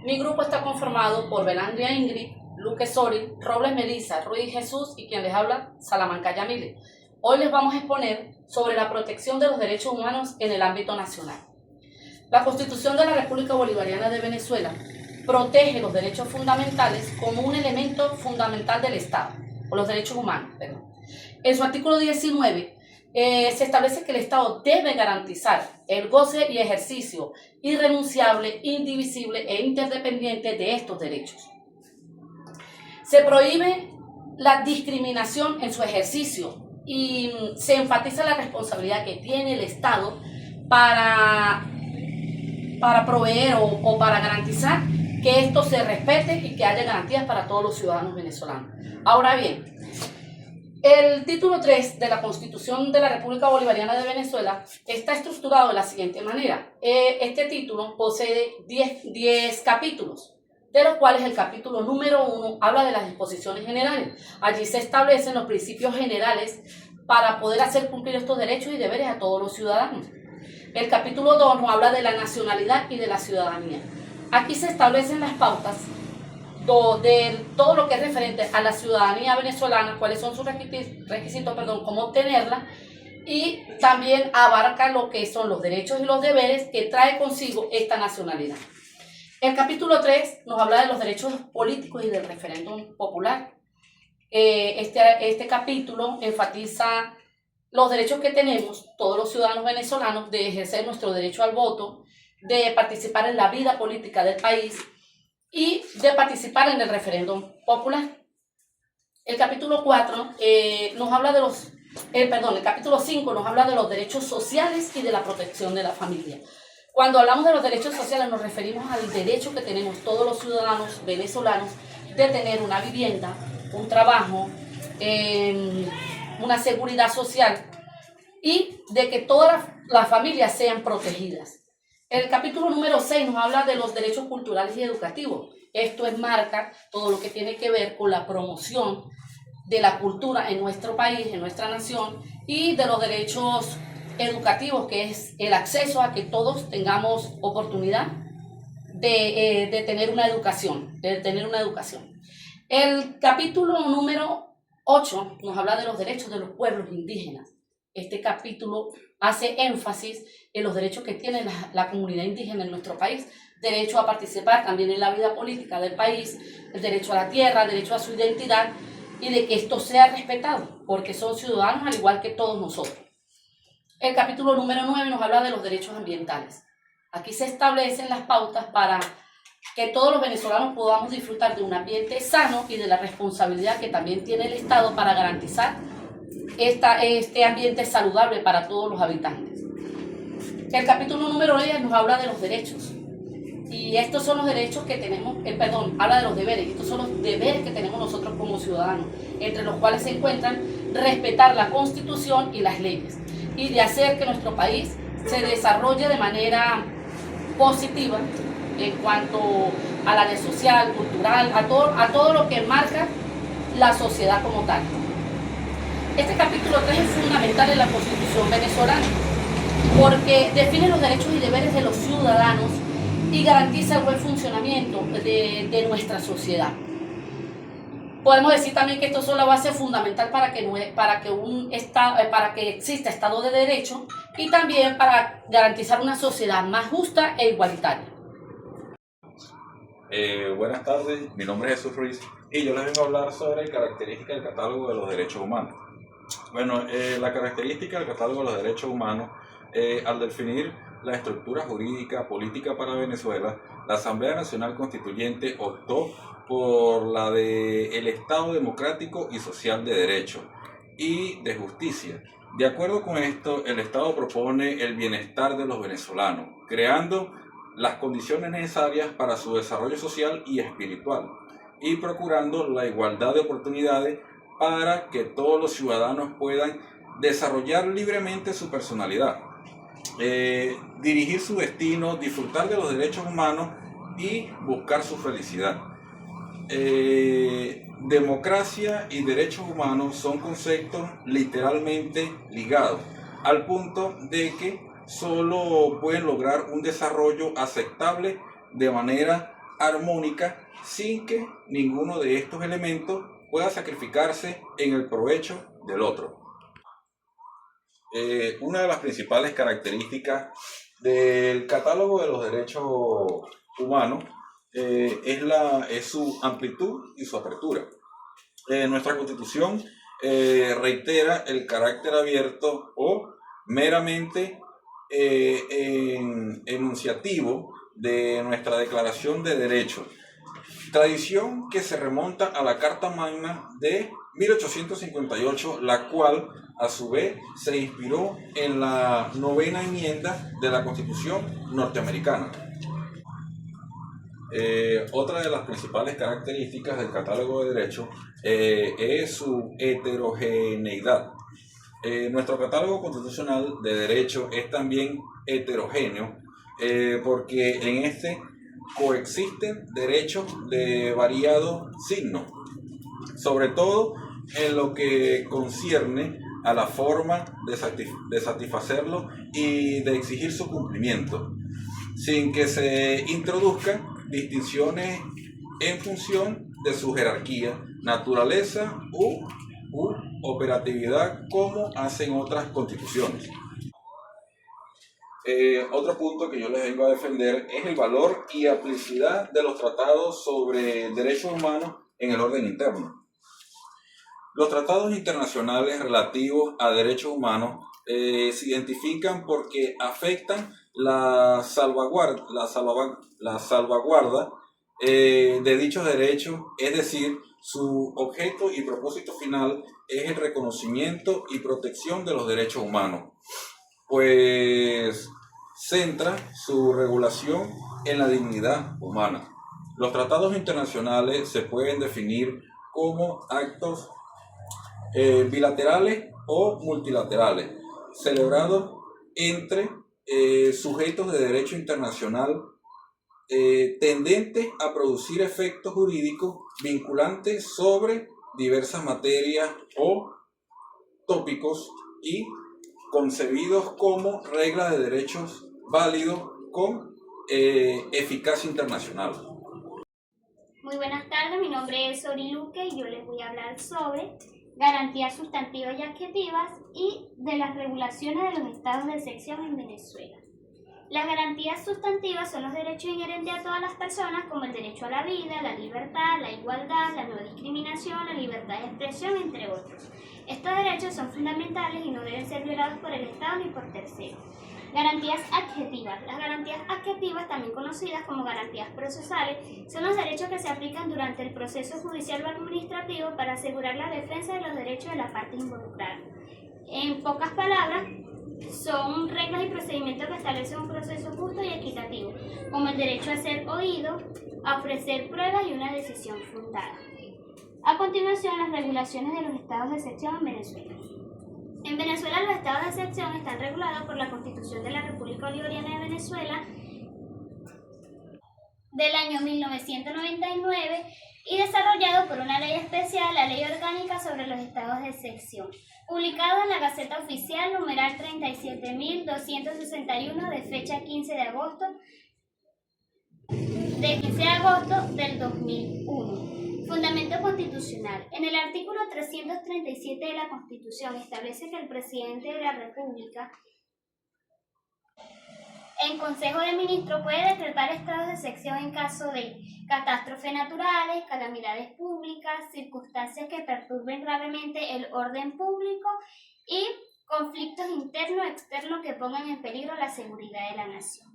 Mi grupo está conformado por Belandria Ingrid, Luque Sori, Robles Melissa, Ruiz Jesús y quien les habla, Salamanca Yamile. Hoy les vamos a exponer sobre la protección de los derechos humanos en el ámbito nacional. La Constitución de la República Bolivariana de Venezuela protege los derechos fundamentales como un elemento fundamental del Estado, o los derechos humanos, perdón. En su artículo 19 se establece que el Estado debe garantizar el goce y ejercicio irrenunciable, indivisible e interdependiente de estos derechos. Se prohíbe la discriminación en su ejercicio y se enfatiza la responsabilidad que tiene el Estado para proveer o para garantizar que esto se respete y que haya garantías para todos los ciudadanos venezolanos. Ahora bien, el título 3 de la Constitución de la República Bolivariana de Venezuela está estructurado de la siguiente manera. Este título posee 10 capítulos, de los cuales el capítulo número 1 habla de las disposiciones generales. Allí se establecen los principios generales para poder hacer cumplir estos derechos y deberes a todos los ciudadanos. El capítulo 2 nos habla de la nacionalidad y de la ciudadanía. Aquí se establecen las pautas de todo lo que es referente a la ciudadanía venezolana, cuáles son sus requisitos, cómo obtenerla, y también abarca lo que son los derechos y los deberes que trae consigo esta nacionalidad. El capítulo 3 nos habla de los derechos políticos y del referéndum popular. Este capítulo enfatiza los derechos que tenemos todos los ciudadanos venezolanos de ejercer nuestro derecho al voto, de participar en la vida política del país y de participar en el referéndum popular. El capítulo 4 nos habla de el capítulo 5 nos habla de los derechos sociales y de la protección de la familia. Cuando hablamos de los derechos sociales nos referimos al derecho que tenemos todos los ciudadanos venezolanos de tener una vivienda, un trabajo, una seguridad social y de que todas las familias sean protegidas. El capítulo número 6 nos habla de los derechos culturales y educativos. Esto enmarca todo lo que tiene que ver con la promoción de la cultura en nuestro país, en nuestra nación, y de los derechos educativos, que es el acceso a que todos tengamos oportunidad de tener una educación, El capítulo número 8 nos habla de los derechos de los pueblos indígenas. Este capítulo hace énfasis en los derechos que tiene la comunidad indígena en nuestro país, derecho a participar también en la vida política del país, el derecho a la tierra, el derecho a su identidad y de que esto sea respetado, porque son ciudadanos al igual que todos nosotros. El capítulo número 9 nos habla de los derechos ambientales. Aquí se establecen las pautas para que todos los venezolanos podamos disfrutar de un ambiente sano y de la responsabilidad que también tiene el Estado para garantizar este ambiente saludable para todos los habitantes. El capítulo número 10 nos habla de los derechos. Y estos son los derechos que tenemos, habla de los deberes. Estos son los deberes que tenemos nosotros como ciudadanos, entre los cuales se encuentran respetar la Constitución y las leyes, y de hacer que nuestro país se desarrolle de manera positiva en cuanto al área social, cultural, a todo lo que marca la sociedad como tal. Este capítulo 3 es fundamental en la Constitución venezolana porque define los derechos y deberes de los ciudadanos y garantiza el buen funcionamiento de nuestra sociedad. Podemos decir también que esto es la base fundamental para que exista Estado de Derecho y también para garantizar una sociedad más justa e igualitaria. Buenas tardes, mi nombre es Jesús Ruiz y yo les vengo a hablar sobre características del catálogo de los derechos humanos. Bueno, la característica del catálogo de los derechos humanos, al definir la estructura jurídica política para Venezuela, la Asamblea Nacional Constituyente optó por la de el Estado democrático y social de derecho y de justicia. De acuerdo con esto, el Estado propone el bienestar de los venezolanos, creando las condiciones necesarias para su desarrollo social y espiritual y procurando la igualdad de oportunidades para que todos los ciudadanos puedan desarrollar libremente su personalidad, dirigir su destino, disfrutar de los derechos humanos y buscar su felicidad. Democracia y derechos humanos son conceptos literalmente ligados, al punto de que solo pueden lograr un desarrollo aceptable de manera armónica sin que ninguno de estos elementos pueda sacrificarse en el provecho del otro. Una de las principales características del catálogo de los derechos humanos es su amplitud y su apertura. Nuestra Constitución reitera el carácter abierto o meramente enunciativo de nuestra Declaración de Derechos, tradición que se remonta a la Carta Magna de 1858, la cual a su vez se inspiró en la 9ª enmienda de la Constitución norteamericana. Otra de las principales características del catálogo de derechos es su heterogeneidad. Nuestro catálogo constitucional de derechos es también heterogéneo porque en este coexisten derechos de variado signo, sobre todo en lo que concierne a la forma de satisfacerlo y de exigir su cumplimiento, sin que se introduzcan distinciones en función de su jerarquía, naturaleza u operatividad como hacen otras constituciones. Otro punto que yo les vengo a defender es el valor y aplicidad de los tratados sobre derechos humanos en el orden interno. Los tratados internacionales relativos a derechos humanos se identifican porque afectan la salvaguarda de dichos derechos, es decir, su objeto y propósito final es el reconocimiento y protección de los derechos humanos, pues centra su regulación en la dignidad humana. Los tratados internacionales se pueden definir como actos bilaterales o multilaterales, celebrados entre sujetos de derecho internacional tendentes a producir efectos jurídicos vinculantes sobre diversas materias o tópicos y concebidos como reglas de derechos válidos con eficacia internacional. Muy buenas tardes, mi nombre es Sori Luque y yo les voy a hablar sobre garantías sustantivas y adjetivas y de las regulaciones de los estados de excepción en Venezuela. Las garantías sustantivas son los derechos inherentes a todas las personas, como el derecho a la vida, la libertad, la igualdad, la no discriminación, la libertad de expresión, entre otros. Estos derechos son fundamentales y no deben ser violados por el Estado ni por terceros. Garantías adjetivas. Las garantías adjetivas, también conocidas como garantías procesales, son los derechos que se aplican durante el proceso judicial o administrativo para asegurar la defensa de los derechos de las partes involucradas. En pocas palabras, son reglas y procedimientos que establecen un proceso justo y equitativo, como el derecho a ser oído, a ofrecer pruebas y una decisión fundada. A continuación, las regulaciones de los estados de excepción en Venezuela. En Venezuela, los estados de excepción están regulados por la Constitución de la República Bolivariana de Venezuela del año 1999 y desarrollado por una ley especial, la Ley Orgánica sobre los Estados de Excepción, publicado en la Gaceta Oficial numeral 37.261 de fecha 15 de agosto del 2001. Fundamento constitucional. En el artículo 337 de la Constitución establece que el presidente de la República en Consejo de Ministros puede decretar estados de excepción en caso de catástrofes naturales, calamidades públicas, circunstancias que perturben gravemente el orden público y conflictos internos o externos que pongan en peligro la seguridad de la nación.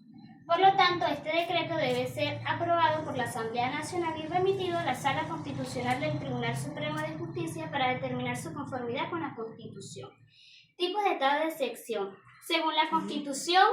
Por lo tanto, este decreto debe ser aprobado por la Asamblea Nacional y remitido a la Sala Constitucional del Tribunal Supremo de Justicia para determinar su conformidad con la Constitución. Tipos de estado de excepción. Según la Constitución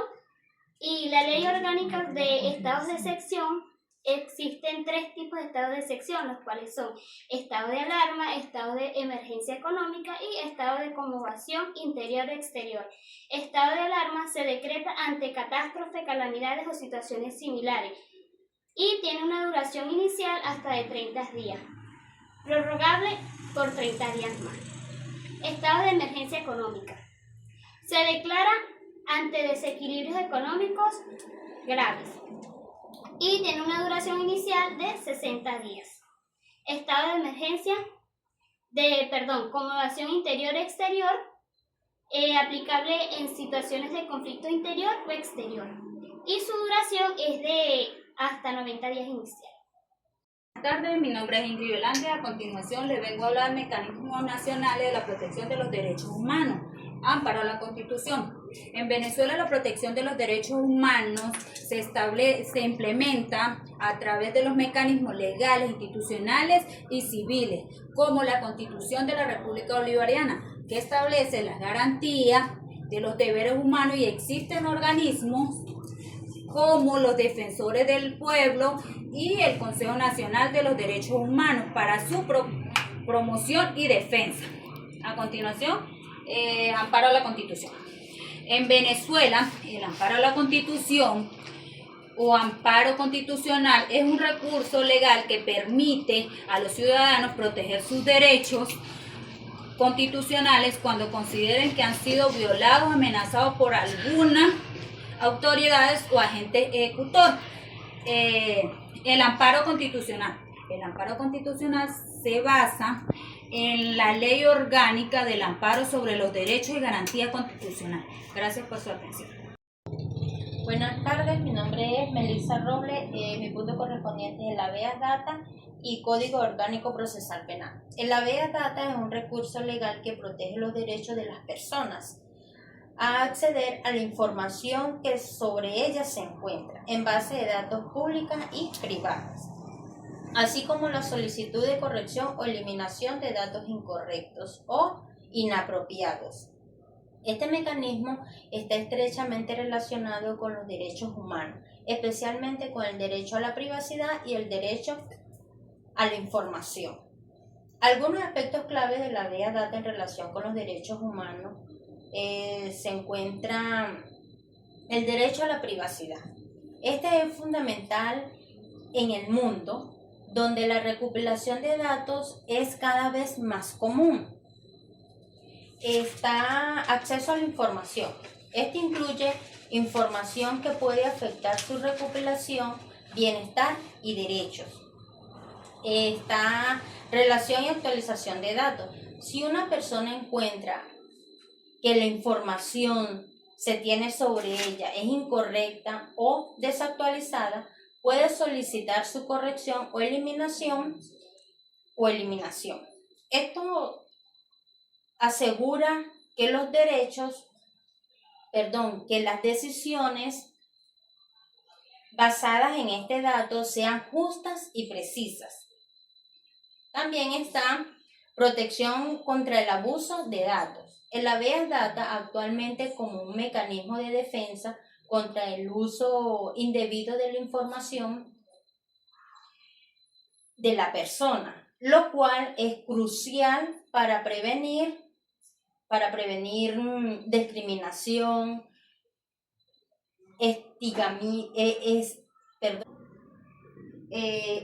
y la Ley Orgánica de Estados de Excepción, existen 3 tipos de estados de excepción, los cuales son estado de alarma, estado de emergencia económica y estado de conmoción interior y exterior. Estado de alarma se decreta ante catástrofe, calamidades o situaciones similares y tiene una duración inicial hasta de 30 días, prorrogable por 30 días más. Estado de emergencia económica. Se declara ante desequilibrios económicos graves y tiene una duración inicial de 60 días. Estado de emergencia, conmoción interior-exterior, aplicable en situaciones de conflicto interior o exterior. Y su duración es de hasta 90 días iniciales. Buenas tardes, mi nombre es Ingrid Yolanda. A continuación les vengo a hablar del Mecanismo Nacional de la Protección de los Derechos Humanos, amparo a la Constitución. En Venezuela la protección de los derechos humanos se implementa a través de los mecanismos legales, institucionales y civiles, como la Constitución de la República Bolivariana, que establece las garantías de los deberes humanos, y existen organismos como los defensores del pueblo y el Consejo Nacional de los Derechos Humanos para su promoción y defensa. A continuación, amparo a la Constitución. En Venezuela, el amparo a la Constitución o amparo constitucional es un recurso legal que permite a los ciudadanos proteger sus derechos constitucionales cuando consideren que han sido violados o amenazados por alguna autoridades o agente ejecutor. El amparo constitucional. El amparo constitucional se basa en la Ley Orgánica del Amparo sobre los Derechos y Garantías Constitucionales. Gracias por su atención. Buenas tardes, mi nombre es Melissa Robles, mi punto correspondiente es el habeas data y Código Orgánico Procesal Penal. El habeas data es un recurso legal que protege los derechos de las personas a acceder a la información que sobre ellas se encuentra en base de datos públicas y privadas, así como la solicitud de corrección o eliminación de datos incorrectos o inapropiados. Este mecanismo está estrechamente relacionado con los derechos humanos, especialmente con el derecho a la privacidad y el derecho a la información. Algunos aspectos claves de la habeas data en relación con los derechos humanos se encuentra el derecho a la privacidad. Este es fundamental en el mundo donde la recopilación de datos es cada vez más común. Está acceso a la información. Este incluye información que puede afectar su recopilación, bienestar y derechos. Está relación y actualización de datos. Si una persona encuentra que la información se tiene sobre ella es incorrecta o desactualizada, puede solicitar su corrección o eliminación. Esto asegura que que las decisiones basadas en este dato sean justas y precisas. También está protección contra el abuso de datos. El habeas data actualmente como un mecanismo de defensa contra el uso indebido de la información de la persona, lo cual es crucial para prevenir discriminación,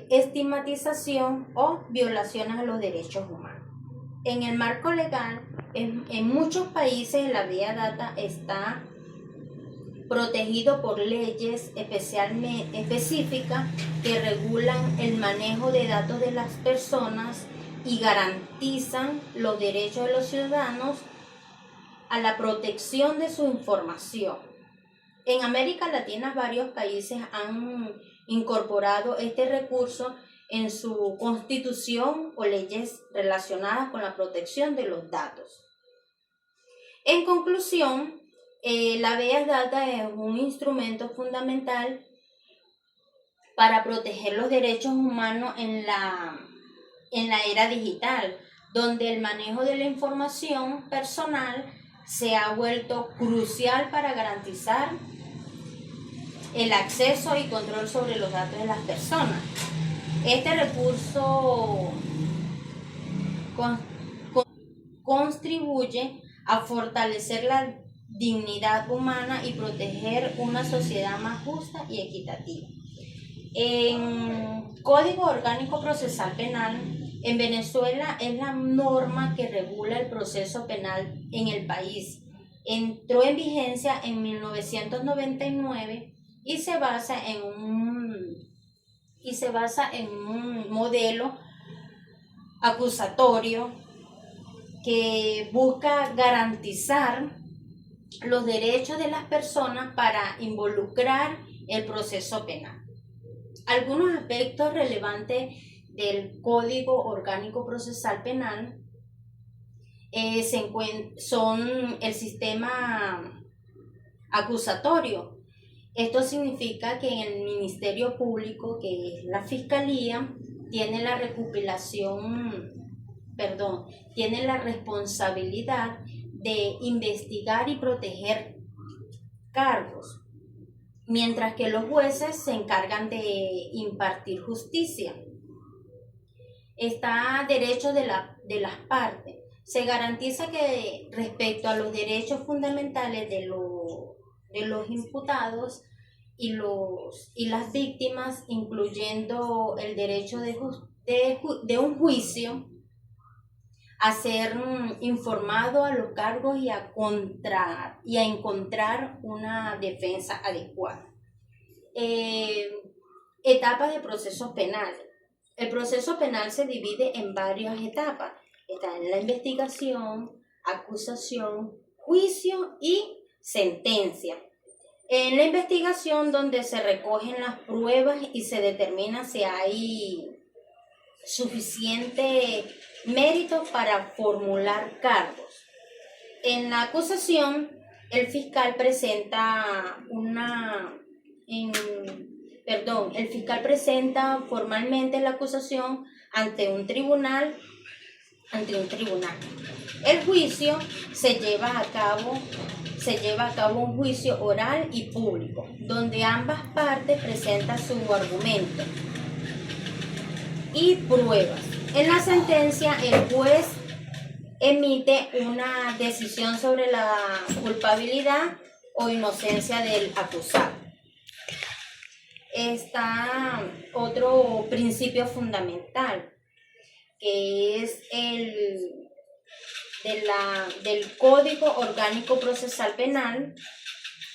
estigmatización o violaciones a los derechos humanos. En el marco legal, en muchos países el habeas data está protegido por leyes específicas que regulan el manejo de datos de las personas y garantizan los derechos de los ciudadanos a la protección de su información. En América Latina varios países han incorporado este recurso en su constitución o leyes relacionadas con la protección de los datos. En conclusión, la habeas data es un instrumento fundamental para proteger los derechos humanos en la era digital, donde el manejo de la información personal se ha vuelto crucial para garantizar el acceso y control sobre los datos de las personas. Este recurso contribuye a fortalecer la dignidad humana y proteger una sociedad más justa y equitativa. En Código Orgánico Procesal Penal, en Venezuela es la norma que regula el proceso penal en el país. Entró en vigencia en 1999 y se basa en un y se basa en un modelo acusatorio que busca garantizar los derechos de las personas para involucrar el proceso penal. Algunos aspectos relevantes del Código Orgánico Procesal Penal son el sistema acusatorio. Esto significa que en el Ministerio Público, que es la Fiscalía, tiene la responsabilidad de investigar y proteger cargos, mientras que los jueces se encargan de impartir justicia. Está derecho de las partes. Se garantiza que respecto a los derechos fundamentales de los imputados y las víctimas, incluyendo el derecho de un juicio, a ser informado a los cargos y a encontrar una defensa adecuada. Etapas de procesos penales. El proceso penal se divide en varias etapas. Está en la investigación, acusación, juicio y sentencia. En la investigación, donde se recogen las pruebas y se determina si hay suficiente mérito para formular cargos. En la acusación, el fiscal presenta formalmente la acusación ante un tribunal. El juicio se lleva a cabo un juicio oral y público, donde ambas partes presentan su argumento y pruebas. En la sentencia, el juez emite una decisión sobre la culpabilidad o inocencia del acusado. Está otro principio fundamental, que es del Código Orgánico Procesal Penal.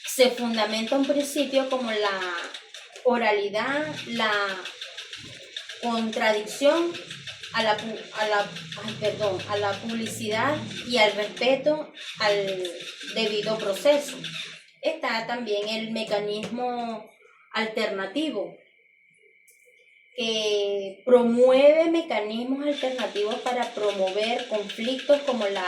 Se fundamenta un principio como la oralidad, la contradicción, a la publicidad y al respeto al debido proceso. Está también el mecanismo alternativo, que promueve mecanismos alternativos para promover conflictos como la